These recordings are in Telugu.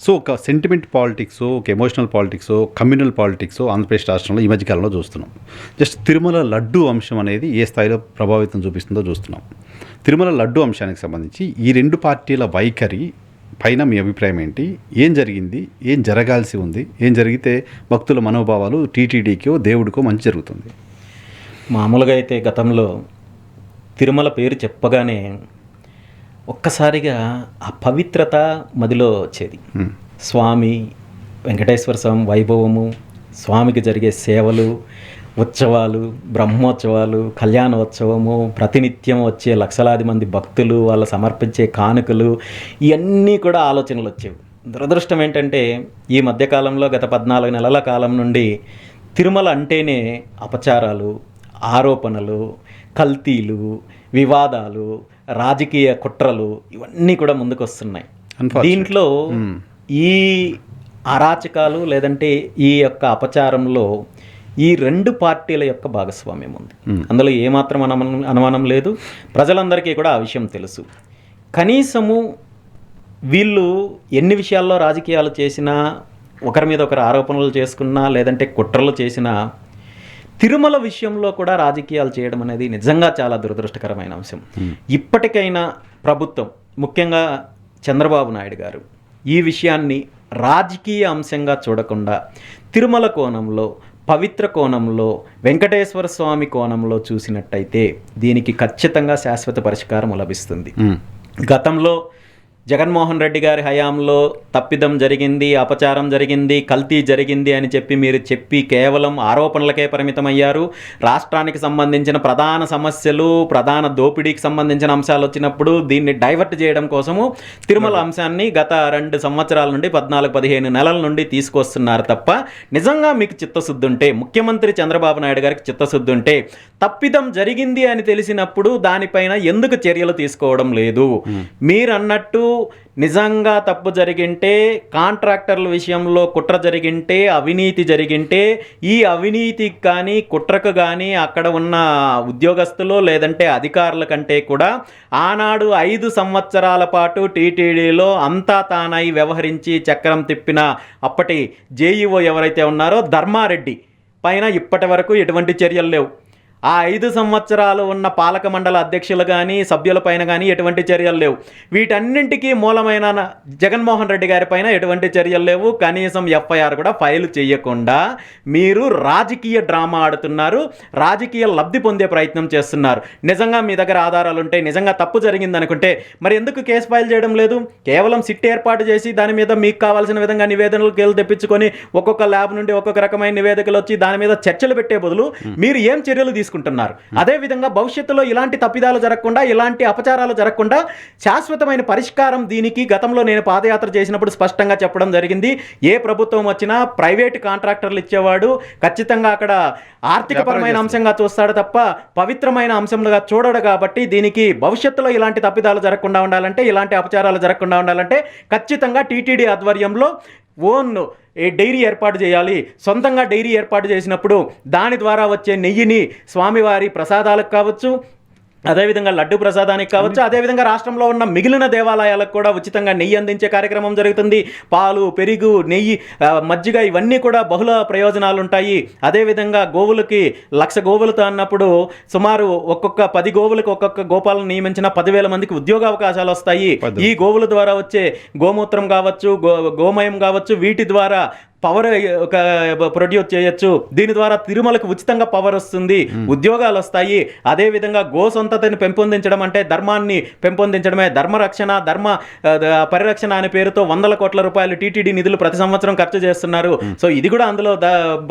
సో ఒక సెంటిమెంట్ పాలిటిక్స్, ఒక emotional politics, communal politics Andhra Pradesh రాష్ట్రంలో ఈ మధ్యకాలంలో చూస్తున్నాం. జస్ట్ తిరుమల లడ్డు అంశం అనేది ఏ స్థాయిలో ప్రభావితం చూపిస్తుందో చూస్తున్నాం. తిరుమల లడ్డు అంశానికి సంబంధించి ఈ రెండు పార్టీల వైఖరి పైన మీ అభిప్రాయం ఏంటి? ఏం జరిగింది? ఏం జరగాల్సి ఉంది? ఏం జరిగితే భక్తుల మనోభావాలు టీటీడీకో దేవుడికో మంచి జరుగుతుంది? మామూలుగా అయితే గతంలో తిరుమల పేరు చెప్పగానే ఒక్కసారిగా ఆ పవిత్రత మదిలో వచ్చేది. స్వామి వెంకటేశ్వర స్వామి వైభవము, స్వామికి జరిగే సేవలు, ఉత్సవాలు, బ్రహ్మోత్సవాలు, కళ్యాణోత్సవము, ప్రతినిత్యం వచ్చే లక్షలాది మంది భక్తులు, వాళ్ళు సమర్పించే కానుకలు, ఇవన్నీ కూడా ఆలోచనలు వచ్చేవి. దురదృష్టం ఏంటంటే ఈ మధ్యకాలంలో గత 14 నెలల కాలం నుండి తిరుమల అంటేనే అపచారాలు, ఆరోపణలు, కల్తీలు, వివాదాలు, రాజకీయ కుట్రలు ఇవన్నీ కూడా ముందుకు వస్తున్నాయి. దీంట్లో ఈ అరాచకాలు లేదంటే ఈ యొక్క అపచారంలో ఈ రెండు పార్టీల యొక్క భాగస్వామ్యం ఉంది. అందులో ఏమాత్రం అనుమానం లేదు. ప్రజలందరికీ కూడా ఆ విషయం తెలుసు. కనీసము వీళ్ళు ఎన్ని విషయాల్లో రాజకీయాలు చేసినా, ఒకరి మీద ఒకరు ఆరోపణలు చేసుకున్నా, లేదంటే కుట్రలు చేసినా, తిరుమల విషయంలో కూడా రాజకీయాలు చేయడం అనేది నిజంగా చాలా దురదృష్టకరమైన అంశం. ఇప్పటికైనా ప్రభుత్వం, ముఖ్యంగా చంద్రబాబు నాయుడు గారు ఈ విషయాన్ని రాజకీయ అంశంగా చూడకుండా తిరుమల కోణంలో, పవిత్ర కోణంలో, వెంకటేశ్వర స్వామి కోణంలో చూసినట్టయితే దీనికి ఖచ్చితంగా శాశ్వత పరిష్కారం లభిస్తుంది. గతంలో జగన్మోహన్ రెడ్డి గారి హయాంలో తప్పిదం జరిగింది, అపచారం జరిగింది, కల్తీ జరిగింది అని చెప్పి కేవలం ఆరోపణలకే పరిమితమయ్యారు. రాష్ట్రానికి సంబంధించిన ప్రధాన సమస్యలు, ప్రధాన దోపిడీకి సంబంధించిన అంశాలు వచ్చినప్పుడు దీన్ని డైవర్ట్ చేయడం కోసము తిరుమల అంశాన్ని గత 2 సంవత్సరాల నుండి 14-15 నెలల నుండి తీసుకొస్తున్నారు తప్ప, నిజంగా మీకు చిత్తశుద్ధి ఉంటే, ముఖ్యమంత్రి చంద్రబాబు నాయుడు గారికి చిత్తశుద్ధి ఉంటే, తప్పిదం జరిగింది అని తెలిసినప్పుడు దానిపైన ఎందుకు చర్యలు తీసుకోవడం లేదు? మీరు అన్నట్టు నిజంగా తప్పు జరిగింటే, కాంట్రాక్టర్ల విషయంలో కుట్ర జరిగింటే, అవినీతి జరిగింటే, ఈ అవినీతికి కానీ కుట్రకు కానీ అక్కడ ఉన్న ఉద్యోగస్తులు లేదంటే అధికారుల కంటే కూడా ఆనాడు 5 సంవత్సరాల పాటు టీటీడీలో అంతా తానై వ్యవహరించి చక్రం తిప్పిన అప్పటి జేఈఓ ఎవరైతే ఉన్నారో ధర్మారెడ్డి పైన ఇప్పటి వరకు ఎటువంటి చర్యలు లేవు. ఆ 5 సంవత్సరాలు ఉన్న పాలక మండల అధ్యక్షులు కానీ, సభ్యులపైన కానీ ఎటువంటి చర్యలు లేవు. వీటన్నింటికీ మూలమైన జగన్మోహన్ రెడ్డి గారి పైన ఎటువంటి చర్యలు లేవు. కనీసం ఎఫ్ఐఆర్ కూడా ఫైల్ చేయకుండా మీరు రాజకీయ డ్రామా ఆడుతున్నారు, రాజకీయ లబ్ధి పొందే ప్రయత్నం చేస్తున్నారు. నిజంగా మీ దగ్గర ఆధారాలు ఉంటే, నిజంగా తప్పు జరిగిందనుకుంటే మరి ఎందుకు కేసు ఫైల్ చేయడం లేదు? కేవలం సిట్ ఏర్పాటు చేసి దాని మీద మీకు కావాల్సిన విధంగా నివేదనలు తెప్పించుకొని ఒక్కొక్క ల్యాబ్ నుండి ఒక్కొక్క రకమైన నివేదికలు వచ్చి దాని మీద చర్చలు పెట్టే బదులు మీరు ఏం చర్యలు తీసుకుంటున్నారు? అదేవిధంగా భవిష్యత్తులో ఇలాంటి తప్పిదాలు జరగకుండా, ఇలాంటి అపచారాలు జరగకుండా శాశ్వతమైన పరిష్కారం దీనికి గతంలో నేను పాదయాత్ర చేసినప్పుడు స్పష్టంగా చెప్పడం జరిగింది. ఏ ప్రభుత్వం వచ్చినా ప్రైవేట్ కాంట్రాక్టర్లు ఇచ్చేవాడు ఖచ్చితంగా అక్కడ ఆర్థికపరమైన అంశంగా చూస్తాడు తప్ప పవిత్రమైన అంశంగా చూడడు. కాబట్టి దీనికి భవిష్యత్తులో ఇలాంటి తప్పిదాలు జరగకుండా ఉండాలంటే, ఇలాంటి అపచారాలు జరగకుండా ఉండాలంటే ఖచ్చితంగా టీటీడీ ఆధ్వర్యంలో ఓన్ డైరీ ఏర్పాటు చేయాలి. సొంతంగా డైరీ ఏర్పాటు చేసినప్పుడు దాని ద్వారా వచ్చే నెయ్యిని స్వామివారి ప్రసాదాలకు కావచ్చు, అదేవిధంగా లడ్డు ప్రసాదానికి కావచ్చు, అదేవిధంగా రాష్ట్రంలో ఉన్న మిగిలిన దేవాలయాలకు కూడా ఉచితంగా నెయ్యి అందించే కార్యక్రమం జరుగుతుంది. పాలు, పెరుగు, నెయ్యి, మజ్జిగ ఇవన్నీ కూడా బహుళ ప్రయోజనాలు ఉంటాయి. అదేవిధంగా గోవులకి 1,00,000 గోవులతో అన్నప్పుడు సుమారు ఒక్కొక్క 10 గోవులకు ఒక్కొక్క గోపాలను నియమించిన 10,000 మందికి ఉద్యోగ అవకాశాలు వస్తాయి. ఈ గోవుల ద్వారా వచ్చే గోమూత్రం కావచ్చు, గోమయం కావచ్చు, వీటి ద్వారా పవర్ ప్రొడ్యూస్ చేయొచ్చు. దీని ద్వారా తిరుమలకు ఉచితంగా పవర్ వస్తుంది, ఉద్యోగాలు వస్తాయి. అదేవిధంగా గో సొంతతని పెంపొందించడం అంటే ధర్మాన్ని పెంపొందించడమే. ధర్మరక్షణ, ధర్మ పరిరక్షణ అనే పేరుతో 100 కోట్ల రూపాయలు టీటీడీ నిధులు ప్రతి సంవత్సరం ఖర్చు చేస్తున్నారు. సో ఇది కూడా అందులో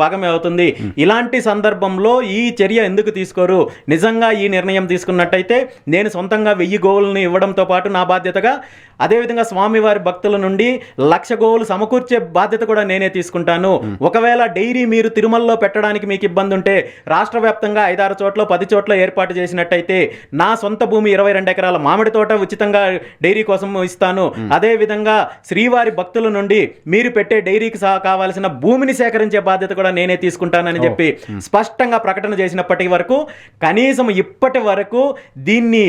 భాగమే అవుతుంది. ఇలాంటి సందర్భంలో ఈ చర్య ఎందుకు తీసుకోరు? నిజంగా ఈ నిర్ణయం తీసుకున్నట్టయితే నేను సొంతంగా 1000 గోవులను ఇవ్వడంతో పాటు నా బాధ్యతగా, అదేవిధంగా స్వామివారి భక్తుల నుండి 1,00,000 గోవులు సమకూర్చే బాధ్యత కూడా నేనే తీసుకుంటాను. ఒకవేళ డైరీ మీరు తిరుమలలో పెట్టడానికి మీకు ఇబ్బంది ఉంటే రాష్ట్ర వ్యాప్తంగా 5-6 చోట్ల 10 చోట్ల ఏర్పాటు చేసినట్టయితే నా సొంత భూమి 22 ఎకరాల మామిడి తోట ఉచితంగా డైరీ కోసం ఇస్తాను. అదేవిధంగా శ్రీవారి భక్తుల నుండి మీరు పెట్టే డైరీకి కావాల్సిన భూమిని సేకరించే బాధ్యత కూడా నేనే తీసుకుంటానని చెప్పి స్పష్టంగా ప్రకటన చేసినప్పటి వరకు, కనీసం ఇప్పటి వరకు దీన్ని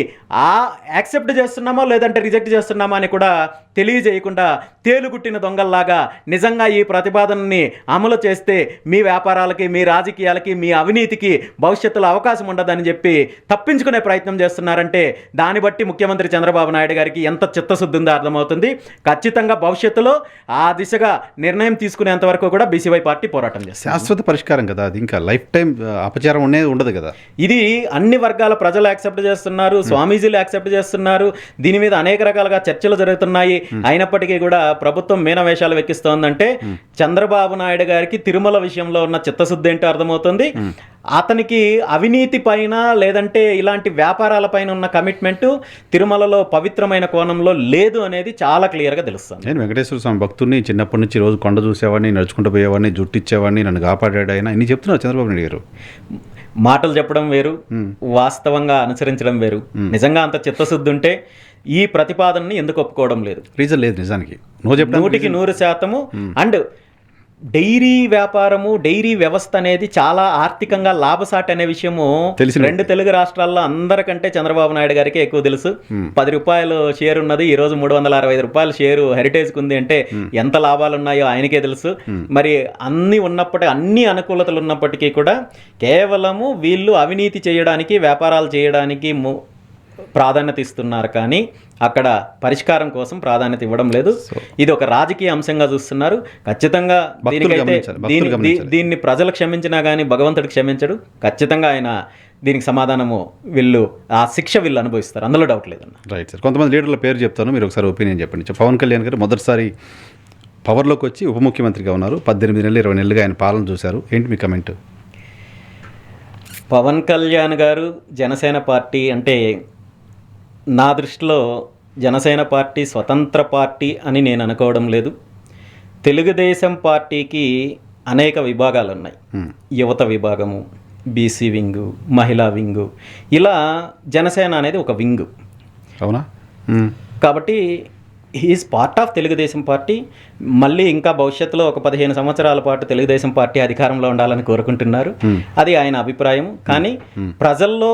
యాక్సెప్ట్ చేస్తున్నామో లేదంటే రిజెక్ట్ చేస్తున్నామా వాస్తవాన్ని కూడా తెలియజేయకుండా తేలుగుట్టిన దొంగల్లాగా నిజంగా ఈ ప్రతిపాదనని అమలు చేస్తే మీ వ్యాపారాలకి, మీ రాజకీయాలకి, మీ అవినీతికి భవిష్యత్తులో అవకాశం ఉండదని చెప్పి తప్పించుకునే ప్రయత్నం చేస్తున్నారంటే దాన్ని బట్టి ముఖ్యమంత్రి చంద్రబాబు నాయుడు గారికి ఎంత చిత్తశుద్ధి ఉందో అర్థమవుతుంది. ఖచ్చితంగా భవిష్యత్తులో ఆ దిశగా నిర్ణయం తీసుకునేంత వరకు కూడా బీసీవై పార్టీ పోరాటం చేస్తుంది. శాశ్వత పరిష్కారం కదా అది, ఇంకా లైఫ్ టైం అపచారం అనేది ఉండదు కదా. ఇది అన్ని వర్గాల ప్రజలు యాక్సెప్ట్ చేస్తున్నారు, స్వామీజీలు యాక్సెప్ట్ చేస్తున్నారు, దీని మీద అనేక రకాలుగా చర్చలు జరుగుతున్నాయి. అయినప్పటికీ కూడా ప్రభుత్వం మీనవేషాలు వెక్కిస్తోందంటే చంద్రబాబు నాయుడు గారికి తిరుమల విషయంలో ఉన్న చిత్తశుద్ధి ఏంటో అర్థమవుతుంది. అతనికి అవినీతి పైన లేదంటే ఇలాంటి వ్యాపారాల పైన ఉన్న కమిట్మెంట్ తిరుమలలో పవిత్రమైన కోణంలో లేదు అనేది చాలా క్లియర్గా తెలుస్తుంది. నేను వెంకటేశ్వర స్వామి భక్తుడిని, చిన్నప్పటి నుంచి రోజు కొండ చూసేవాడిని, నడుచుకుంటూ పోయేవాడిని, జుట్టు ఇచ్చేవాడిని, నన్ను కాపాడాడు ఆయన, ఇన్ని చెప్తున్నారు చంద్రబాబు నాయుడు గారు. మాటలు చెప్పడం వేరు, వాస్తవంగా అనుసరించడం వేరు. నిజంగా అంత చిత్తశుద్ధి ఉంటే ఈ ప్రతిపాదనని ఎందుకు ఒప్పుకోవడం లేదు? రీజన్ లేదు నిజానికి. 100% అండ్ డైరీ వ్యాపారము, డైరీ వ్యవస్థ అనేది చాలా ఆర్థికంగా లాభసాటి అనే విషయము రెండు తెలుగు రాష్ట్రాల్లో అందరికంటే చంద్రబాబు నాయుడు గారికి ఎక్కువ తెలుసు. 10 రూపాయలు షేర్ ఉన్నది, ఈ రోజు 365 రూపాయల షేరు హెరిటేజ్కి ఉంది అంటే ఎంత లాభాలు ఉన్నాయో ఆయనకే తెలుసు. మరి అన్ని అనుకూలతలు ఉన్నప్పటికీ కూడా కేవలము వీళ్ళు అవినీతి చేయడానికి, వ్యాపారాలు చేయడానికి ప్రాధాన్యత ఇస్తున్నారు, కానీ అక్కడ పరిష్కారం కోసం ప్రాధాన్యత ఇవ్వడం లేదు. ఇది ఒక రాజకీయ అంశంగా చూస్తున్నారు. ఖచ్చితంగా దీన్ని ప్రజలు క్షమించినా కానీ భగవంతుడు క్షమించడు. ఖచ్చితంగా ఆయన దీనికి సమాధానము ఆ శిక్ష వీళ్ళు అనుభవిస్తారు, అందులో డౌట్ లేదన్న. Right sir. కొంతమంది లీడర్ల పేరు చెప్తాను, మీరు ఒకసారి ఒపీనియన్ చెప్పండి. పవన్ కళ్యాణ్ గారు మొదటిసారి పవర్లోకి వచ్చి ఉప ముఖ్యమంత్రిగా ఉన్నారు. 18 నెలలు 20 నెలలుగా ఆయన పాలన చూశారు. ఏంటి మీ కమెంట్? పవన్ కళ్యాణ్ గారు జనసేన పార్టీ అంటే నా దృష్టిలో జనసేన పార్టీ స్వతంత్ర పార్టీ అని నేను అనుకోవడం లేదు. తెలుగుదేశం పార్టీకి అనేక విభాగాలు ఉన్నాయి. యువత విభాగము, బీసీ వింగు, మహిళా వింగు, ఇలా జనసేన అనేది ఒక వింగు. అవునా? కాబట్టి he is part of Telugu Desam party. మళ్ళీ ఇంకా భవిష్యత్తులో ఒక 15 సంవత్సరాల పాటు తెలుగుదేశం పార్టీ అధికారంలో ఉండాలని కోరుకుంటున్నారు. అది ఆయన అభిప్రాయం. కానీ ప్రజల్లో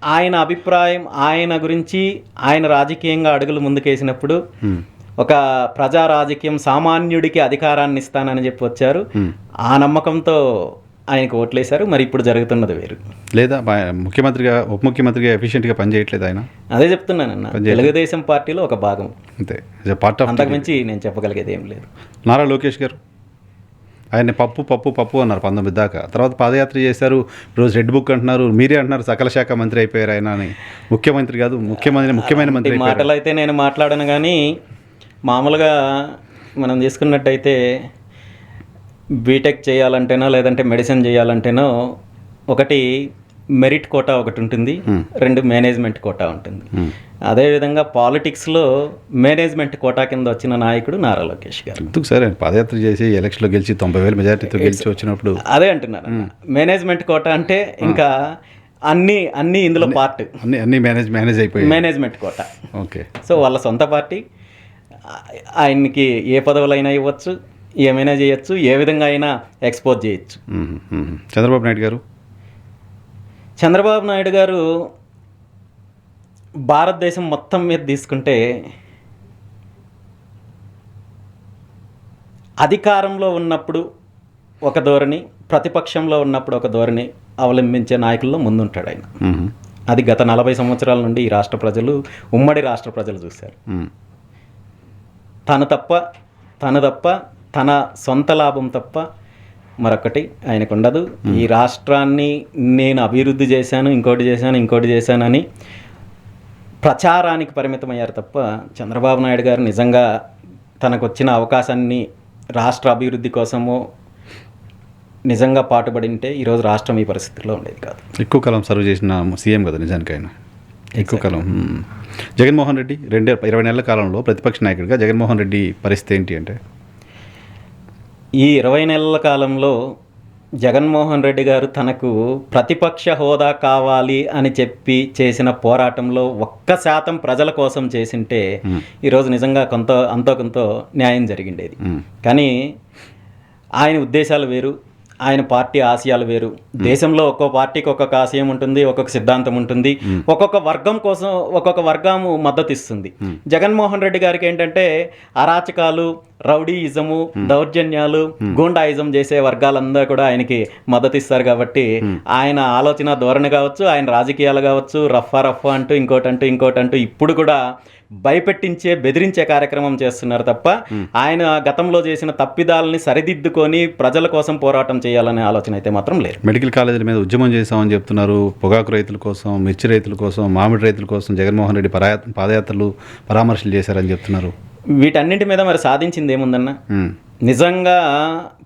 ఆయన అభిప్రాయం, ఆయన గురించి ఆయన రాజకీయంగా అడుగులు ముందుకేసినప్పుడు ఒక ప్రజా రాజకీయం, సామాన్యుడికి అధికారాన్ని ఇస్తానని చెప్పి వచ్చారు. ఆ నమ్మకంతో ఆయనకు ఓట్లేశారు. మరి ఇప్పుడు జరుగుతున్నది వేరు. లేదా ముఖ్యమంత్రిగా, ఉప ముఖ్యమంత్రిగా ఎఫిషియెంట్గా పనిచేయట్లేదు ఆయన? అదే చెప్తున్నానన్న, తెలుగుదేశం పార్టీలో ఒక భాగం అంతే. Part of. అంతకుమించి నేను చెప్పగలిగేది ఏం లేదు. నారా లోకేష్ గారు ఆయన పప్పు అన్నారు 19 దాకా. తర్వాత పాదయాత్ర చేశారు. రోజు రెడ్ బుక్ అంటున్నారు, మీరే అంటున్నారు సకల శాఖ మంత్రి అయిపోయారు ఆయన అని. ముఖ్యమంత్రి కాదు, ముఖ్యమైన మంత్రి. మాటలు అయితే నేను మాట్లాడను, కానీ మామూలుగా మనం తీసుకున్నట్టయితే బీటెక్ చేయాలంటేనో లేదంటే మెడిసిన్ చేయాలంటేనో ఒకటి మెరిట్ కోటా ఒకటి ఉంటుంది, 2 మేనేజ్మెంట్ కోటా ఉంటుంది. అదేవిధంగా పాలిటిక్స్లో మేనేజ్మెంట్ కోటా కింద వచ్చిన నాయకుడు నారా లోకేష్ గారు. ఎందుకు సార్ పాదయాత్ర చేసి ఎలక్షన్లో గెలిచి 90,000 మెజార్టీతో గెలిచి వచ్చినప్పుడు? అదే అంటున్నారు, మేనేజ్మెంట్ కోటా అంటే ఇంకా అన్ని ఇందులో పార్ట్, అన్ని మేనేజ్ అయిపోయి మేనేజ్మెంట్ కోటా. ఓకే. సో వాళ్ళ సొంత పార్టీ, ఆయనకి ఏ పదవులైనా ఇవ్వచ్చు, ఏమైనా చేయొచ్చు, ఏ విధంగా అయినా ఎక్స్పోజ్ చేయొచ్చు. చంద్రబాబు నాయుడు గారు భారతదేశం మొత్తం మీద తీసుకుంటే అధికారంలో ఉన్నప్పుడు ఒక ధోరణి, ప్రతిపక్షంలో ఉన్నప్పుడు ఒక ధోరణి అవలంబించే నాయకుల్లో ముందుంటాడు ఆయన. అది గత 40 సంవత్సరాల నుండి ఈ రాష్ట్ర ప్రజలు, ఉమ్మడి రాష్ట్ర ప్రజలు చూశారు. తను తప్ప తన సొంత లాభం తప్ప మరొకటి ఆయనకు ఉండదు. ఈ రాష్ట్రాన్ని నేను అభివృద్ధి చేశాను, ఇంకోటి చేశానని ప్రచారానికి పరిమితమయ్యారు తప్ప చంద్రబాబు నాయుడు గారు నిజంగా తనకు వచ్చిన అవకాశాన్ని రాష్ట్ర అభివృద్ధి కోసము నిజంగా పాటుపడింటే ఈరోజు రాష్ట్రం ఈ పరిస్థితిలో ఉండేది కాదు. ఎక్కువ కాలం సర్వ్ చేసిన సీఎం కదా నిజానికి ఆయన. ఎక్కువ కాలం. జగన్మోహన్ రెడ్డి 20 నెలల కాలంలో ప్రతిపక్ష నాయకుడిగా జగన్మోహన్ రెడ్డి పరిస్థితి ఏంటి అంటే, ఈ 20 నెలల కాలంలో జగన్మోహన్ రెడ్డి గారు తనకు ప్రతిపక్ష హోదా కావాలి అని చెప్పి చేసిన పోరాటంలో 1% ప్రజల కోసం చేసింటే ఈరోజు నిజంగా అంతో కొంత న్యాయం జరిగిండేది. కానీ ఆయన ఉద్దేశాలు వేరు, ఆయన పార్టీ ఆశయాలు వేరు. దేశంలో ఒక్కో పార్టీకి ఒక్కొక్క ఆశయం ఉంటుంది, ఒక్కొక్క సిద్ధాంతం ఉంటుంది, ఒక్కొక్క వర్గం కోసం ఒక్కొక్క వర్గం మద్దతు ఇస్తుంది. జగన్మోహన్ రెడ్డి గారికి ఏంటంటే అరాచకాలు, రౌడీయిజము, దౌర్జన్యాలు, గూండాయిజం చేసే వర్గాలందరూ కూడా ఆయనకి మద్దతు ఇస్తారు. కాబట్టి ఆయన ఆలోచన ధోరణి కావచ్చు, ఆయన రాజకీయాలు కావచ్చు, రఫా అంటూ ఇంకోటంటూ ఇప్పుడు కూడా భయపెట్టించే, బెదిరించే కార్యక్రమం చేస్తున్నారు తప్ప ఆయన గతంలో చేసిన తప్పిదాలని సరిదిద్దుకొని ప్రజల కోసం పోరాటం చేయాలనే ఆలోచన అయితే మాత్రం లేదు. మెడికల్ కాలేజీల మీద ఉద్యమం చేశామని చెప్తున్నారు. పొగాకు రైతుల కోసం, మిర్చి రైతుల కోసం, మామిడి రైతుల కోసం జగన్మోహన్ రెడ్డి పాదయాత్రలు, పరామర్శలు చేశారని చెప్తున్నారు. వీటన్నింటి మీద మరి సాధించింది ఏముందన్న? నిజంగా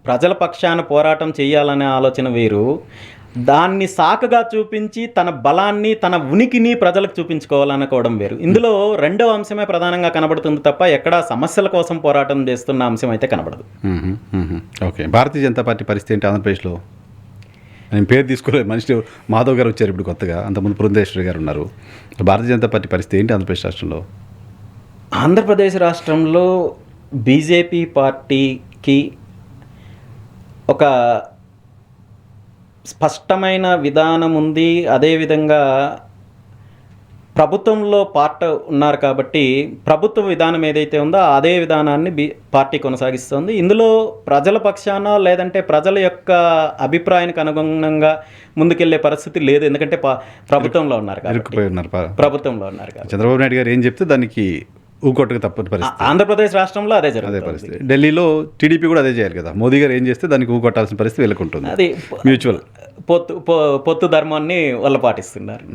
ప్రజల పక్షాన పోరాటం చేయాలనే ఆలోచన వేరు, దాన్ని సాకుగా చూపించి తన బలాన్ని, తన ఉనికిని ప్రజలకు చూపించుకోవాలనుకోవడం వేరు. ఇందులో రెండవ అంశమే ప్రధానంగా కనబడుతుంది తప్ప ఎక్కడా సమస్యల కోసం పోరాటం చేస్తున్న అంశం అయితే కనబడదు. ఓకే, భారతీయ జనతా పార్టీ పరిస్థితి ఏంటి ఆంధ్రప్రదేశ్లో? నేను పేరు తీసుకోలేదు, మనిషి మాధవ్ గారు వచ్చారు ఇప్పుడు కొత్తగా, అంతకుముందు పురంధేశ్వరి గారు ఉన్నారు. భారతీయ జనతా పార్టీ పరిస్థితి ఏంటి ఆంధ్రప్రదేశ్ రాష్ట్రంలో? ఆంధ్రప్రదేశ్ రాష్ట్రంలో బీజేపీ పార్టీకి ఒక స్పష్టమైన విధానం ఉంది. అదేవిధంగా ప్రభుత్వంలో పార్టీ ఉన్నారు కాబట్టి ప్రభుత్వ విధానం ఏదైతే ఉందో అదే విధానాన్ని పార్టీ కొనసాగిస్తుంది. ఇందులో ప్రజల పక్షాన లేదంటే ప్రజల యొక్క అభిప్రాయానికి అనుగుణంగా ముందుకెళ్లే పరిస్థితి లేదు. ఎందుకంటే ప్రభుత్వంలో ఉన్నారు కాబట్టి. ప్రభుత్వంలో ఉన్నారు కాబట్టి చంద్రబాబు నాయుడు గారు ఏం చెప్తే దానికి ఊకొట్టక తప్పని పరిస్థితి. ఆంధ్రప్రదేశ్ రాష్ట్రంలో అదే పరిస్థితి. ఢిల్లీలో టీడీపీ కూడా అదే చేయాలి కదా. మోదీ గారు ఏం చేస్తే దానికి ఊకొట్టాల్సిన పరిస్థితి వెళ్ళకుంటుంది. అది మ్యూచువల్ పొత్తు ధర్మాన్ని వాళ్ళు పాటిస్తున్నారు.